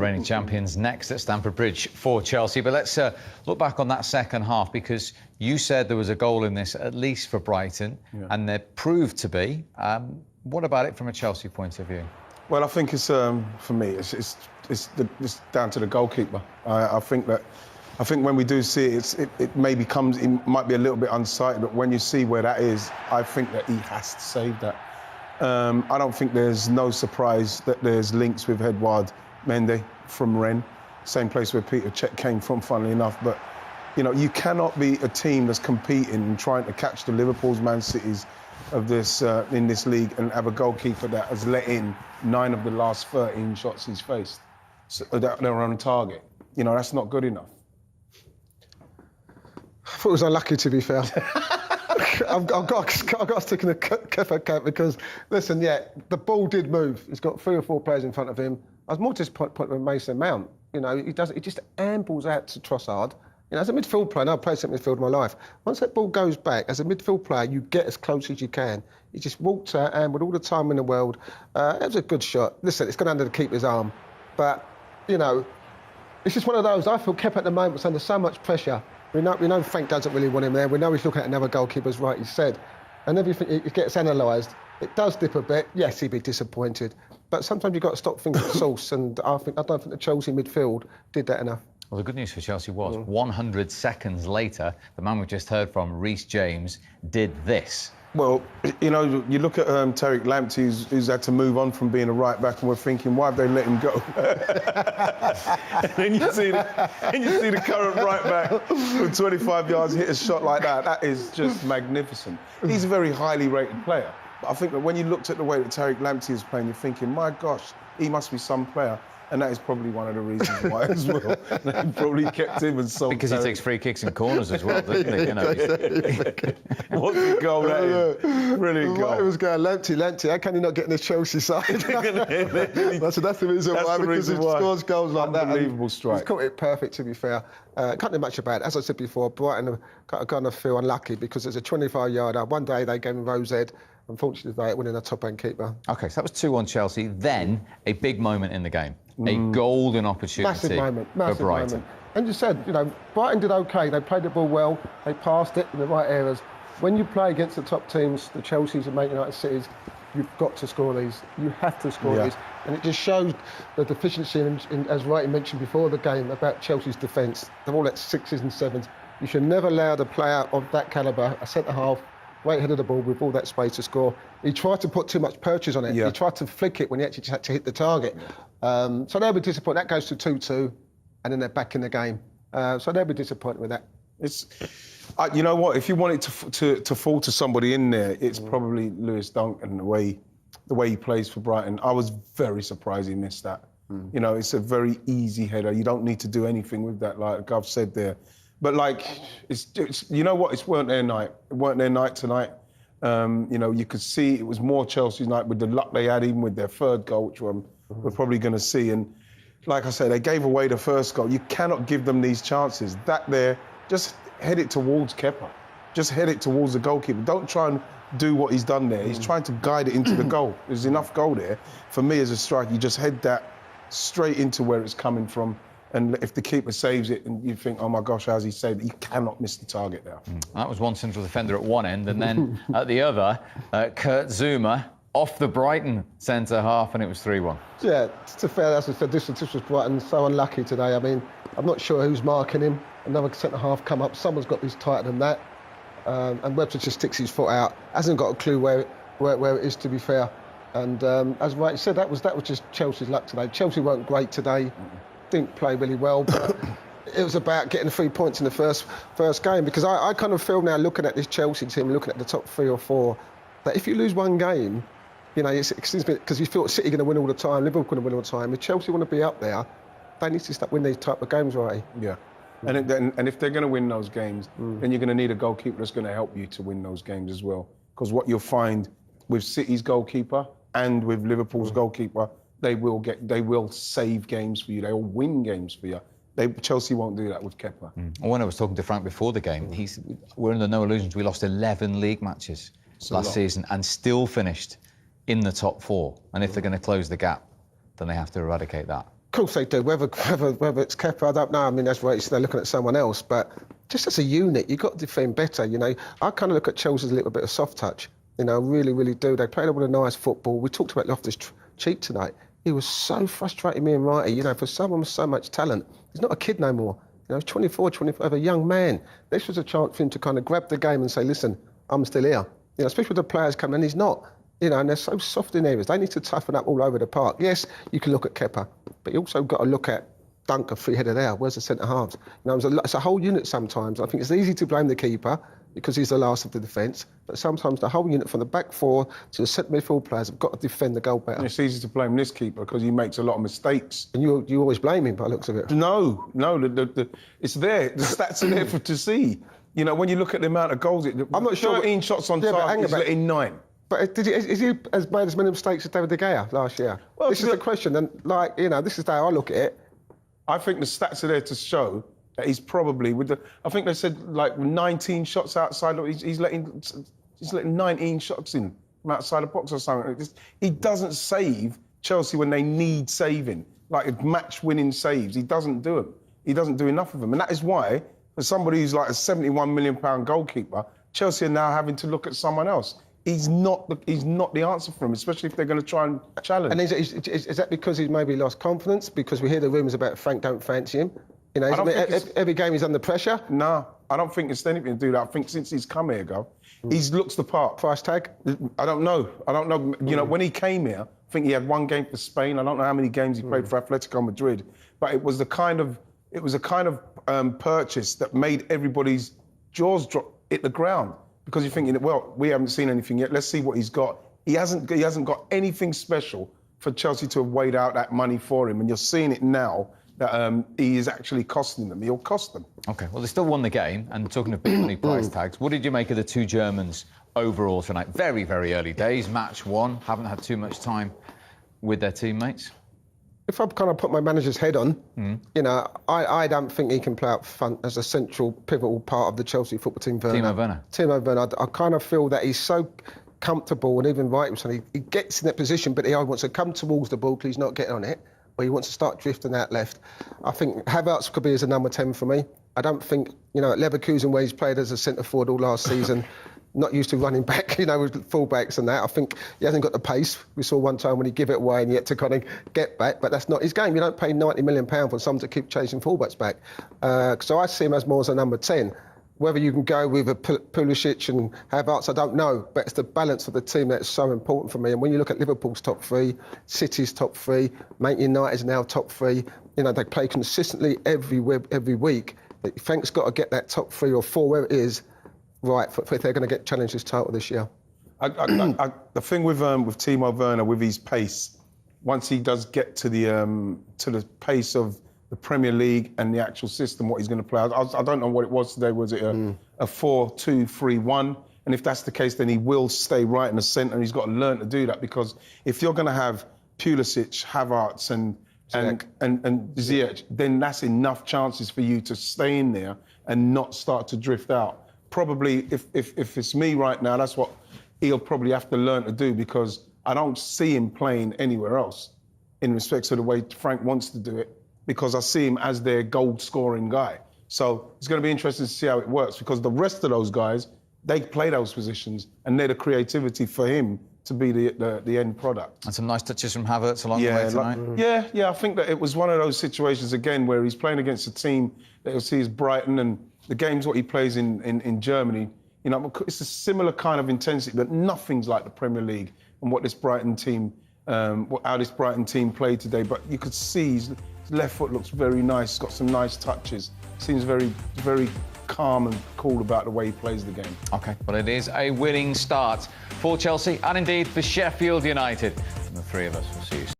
Reigning champions next at Stamford Bridge for Chelsea. But let's look back on that second half, because you said there was a goal in this, at least for Brighton, and there proved to be. What about it from a Chelsea point of view? Well, I think it's for me, it's down to the goalkeeper. I think when we do see it, it maybe comes, it might be a little bit unsighted, but when you see where that is, I think that he has to save that. I don't think there's no surprise that there's links with Edouard Mendy from Rennes, same place where Peter Cech came from, funnily enough. But, you know, you cannot be a team that's competing and trying to catch the Liverpools, Man Cities of this in this league and have a goalkeeper that has let in 9 of the last 13 shots he's faced that they're on target. You know, that's not good enough. I thought it was unlucky, to be fair. I've got to stick in the Kepa camp because, listen, the ball did move. He's got 3 or 4 players in front of him. I was more disappointed with Mason Mount. You know, he just ambles out to Trossard. You know, as a midfield player, and I've played centre midfield in my life, once that ball goes back, as a midfield player, you get as close as you can. He just walked out and with all the time in the world. It was a good shot. Listen, it's gone under the keeper's arm. But, you know, it's just one of those. I feel Kepa at the moment was under so much pressure. We know Frank doesn't really want him there. We know he's looking at another goalkeeper, as rightly said. And everything it gets analysed. It does dip a bit. Yes, he'd be disappointed. But sometimes you've got to stop thinking source. And I don't think the Chelsea midfield did that enough. Well, the good news for Chelsea was 100 seconds later, the man we just heard from, Reece James, did this. Well, you know, you look at Tariq Lamptey, who's had to move on from being a right back, and we're thinking, why have they let him go? And then you see the current right back from 25 yards hit a shot like that. That is just magnificent. He's a very highly rated player. But I think that when you looked at the way that Tariq Lamptey is playing, you're thinking, my gosh, he must be some player. And that is probably one of the reasons why as well. They probably kept him and sold. Because he takes free kicks and corners as well, doesn't he? You know, what's the goal that is? Brilliant goal. It was going, Lamptey, how can he not get in the Chelsea side? that's the reason why, because he scores goals like that. Unbelievable strike. He's caught it perfect, to be fair. Can't do much about it. As I said before, Brighton are going to feel unlucky because there's a 25-yarder. One day they gave him Rose Ed. Unfortunately, they winning a top-end keeper. OK, so that was 2-1 Chelsea. Then a big moment in the game. A golden opportunity massive moment for Brighton. Moment. And you said, you know, Brighton did OK. They played the ball well. They passed it in the right areas. When you play against the top teams, the Chelseas and Man United Cities, you've got to score these. You have to score these. And it just shows the deficiency, as Wrighty mentioned before the game, about Chelsea's defence. They're all at 6s and 7s. You should never allow the player of that calibre, a centre-half, right head of the ball with all that space to score. He tried to put too much purchase on it. He tried to flick it when he actually just had to hit the target. So they'll be disappointed. That goes to 2-2, and then they're back in the game. So they'll be disappointed with that. It's, you know what? If you want it to fall to somebody in there, it's probably Lewis Duncan, the way he plays for Brighton. I was very surprised he missed that. You know, it's a very easy header. You don't need to do anything with that, like I've said there. But, like, it's you know what? It weren't their night. It weren't their night tonight. You know, you could see it was more Chelsea's night with the luck they had, even with their third goal, which we're probably going to see. And, like I say, they gave away the first goal. You cannot give them these chances. That there, just head it towards Kepa. Just head it towards the goalkeeper. Don't try and do what he's done there. He's trying to guide it into the goal. There's enough goal there. For me, as a striker, you just head that straight into where it's coming from. And if the keeper saves it and you think, oh my gosh, how's he saved it? You cannot miss the target there. That was one central defender at one end, and then at the other, Kurt Zouma off the Brighton centre-half, and it was 3-1. Yeah, to fair, as I said, this was Brighton so unlucky today. I mean, I'm not sure who's marking him. Another centre-half come up. Someone's got this tighter than that. And Webster just sticks his foot out. Hasn't got a clue where it is, to be fair. And as Wright said, that was just Chelsea's luck today. Chelsea weren't great today. Didn't play really well, but it was about getting 3 points in the first game, because I kind of feel now, looking at this Chelsea team, looking at the top 3 or 4, that if you lose one game, you know, because you feel City going to win all the time, Liverpool going to win all the time. If Chelsea want to be up there, they need to start winning these type of games, right? Yeah. And if they're going to win those games, then you're going to need a goalkeeper that's going to help you to win those games as well. Because what you'll find with City's goalkeeper and with Liverpool's goalkeeper, they will save games for you. They will win games for you. Chelsea won't do that with Kepa. When I was talking to Frank before the game, we're under no illusions. We lost 11 league matches last season and still finished in the top 4. And if they're going to close the gap, then they have to eradicate that. course they do. Whether it's Kepa, I don't know. I mean, that's right. They're looking at someone else, but just as a unit, you've got to defend better. You know, I kind of look at Chelsea as a little bit of soft touch. You know, really, really do. They played a lot of nice football. We talked about Loftus-Cheek tonight. He was so frustrating, me and Righty. You know, for someone with so much talent, he's not a kid no more. You know, he's 24, 25, a young man. This was a chance for him to kind of grab the game and say, listen, I'm still here. You know, especially with the players coming in, he's not. You know, and they're so soft in areas. They need to toughen up all over the park. Yes, you can look at Kepa, but you also got to look at Dunker, three-headed there. Where's the centre-halves? You know, it's a whole unit sometimes. I think it's easy to blame the keeper because he's the last of the defence, but sometimes the whole unit from the back four to the centre midfield players have got to defend the goal better. And it's easy to blame this keeper because he makes a lot of mistakes. And you always blame him by the looks of it. No, it's there. The stats are there to see. You know, when you look at the amount of goals, I'm not sure. 13 shots on target, he's letting 9. But is he as made as many mistakes as David De Gea last year? Well, this is the question, and like, you know, this is how I look at it. I think the stats are there to show that he's probably I think they said like 19 shots outside. He's letting 19 shots in from outside the box or something. He doesn't save Chelsea when they need saving, like match-winning saves. He doesn't do them. He doesn't do enough of them, and that is why, for somebody who's like a £71 million goalkeeper, Chelsea are now having to look at someone else. He's not the answer for him, especially if they're going to try and challenge. And is that because he's maybe lost confidence? Because we hear the rumours about Frank don't fancy him. You know, every game he's under pressure. No, I don't think it's anything to do with that. I think since he's come here, he looks the part. Price tag? I don't know. You know, when he came here, I think he had 1 game for Spain. I don't know how many games he played for Atletico Madrid, but it was a kind of purchase that made everybody's jaws hit the ground. Because you're thinking, well, we haven't seen anything yet. Let's see what he's got. He hasn't got anything special for Chelsea to have weighed out that money for him. And you're seeing it now that he is actually costing them. He'll cost them. OK, well, they still won the game. And talking of big money price tags, what did you make of the 2 Germans overall tonight? Very, very early days. Match 1. Haven't had too much time with their teammates. If I kind of put my manager's head on, you know, I don't think he can play up front as a central, pivotal part of the Chelsea football team. Timo Werner. I kind of feel that he's so comfortable, and even right, he gets in that position, but he wants to come towards the ball because he's not getting on it, or he wants to start drifting out left. I think Havertz could be as a number 10 for me. I don't think, you know, at Leverkusen, where he's played as a centre forward all last season, not used to running back, you know, with full-backs and that. I think he hasn't got the pace. We saw one time when he gave it away and he had to kind of get back, but that's not his game. You don't pay £90 million for someone to keep chasing full-backs back. So I see him as more as a number 10. Whether you can go with a Pulisic and Havertz, I don't know, but it's the balance of the team that's so important for me. And when you look at Liverpool's top 3, City's top 3, Man United's now top 3, you know, they play consistently every week. Frank's got to get that top 3 or 4, where it is, right, if they're going to get challenged this title this year. The thing with Timo Werner, with his pace, once he does get to the pace of the Premier League and the actual system, what he's going to play, I don't know what it was today. Was it a 4-2-3-1? And if that's the case, then he will stay right in the centre. He's got to learn to do that, because if you're going to have Pulisic, Havertz and Ziyech, then that's enough chances for you to stay in there and not start to drift out. Probably, if it's me right now, that's what he'll probably have to learn to do, because I don't see him playing anywhere else in respect to the way Frank wants to do it, because I see him as their goal-scoring guy. So it's going to be interesting to see how it works, because the rest of those guys, they play those positions, and they're the creativity for him to be the end product. And some nice touches from Havertz along the way tonight. Yeah, I think that it was one of those situations, again, where he's playing against a team that you'll see is Brighton, and the games what he plays in Germany, you know, it's a similar kind of intensity, but nothing's like the Premier League and what this Brighton team, how this Brighton team played today. But you could see his left foot looks very nice, got some nice touches, seems very, very calm and cool about the way he plays the game. OK, well, it is a winning start for Chelsea and indeed for Sheffield United. And the 3 of us will see you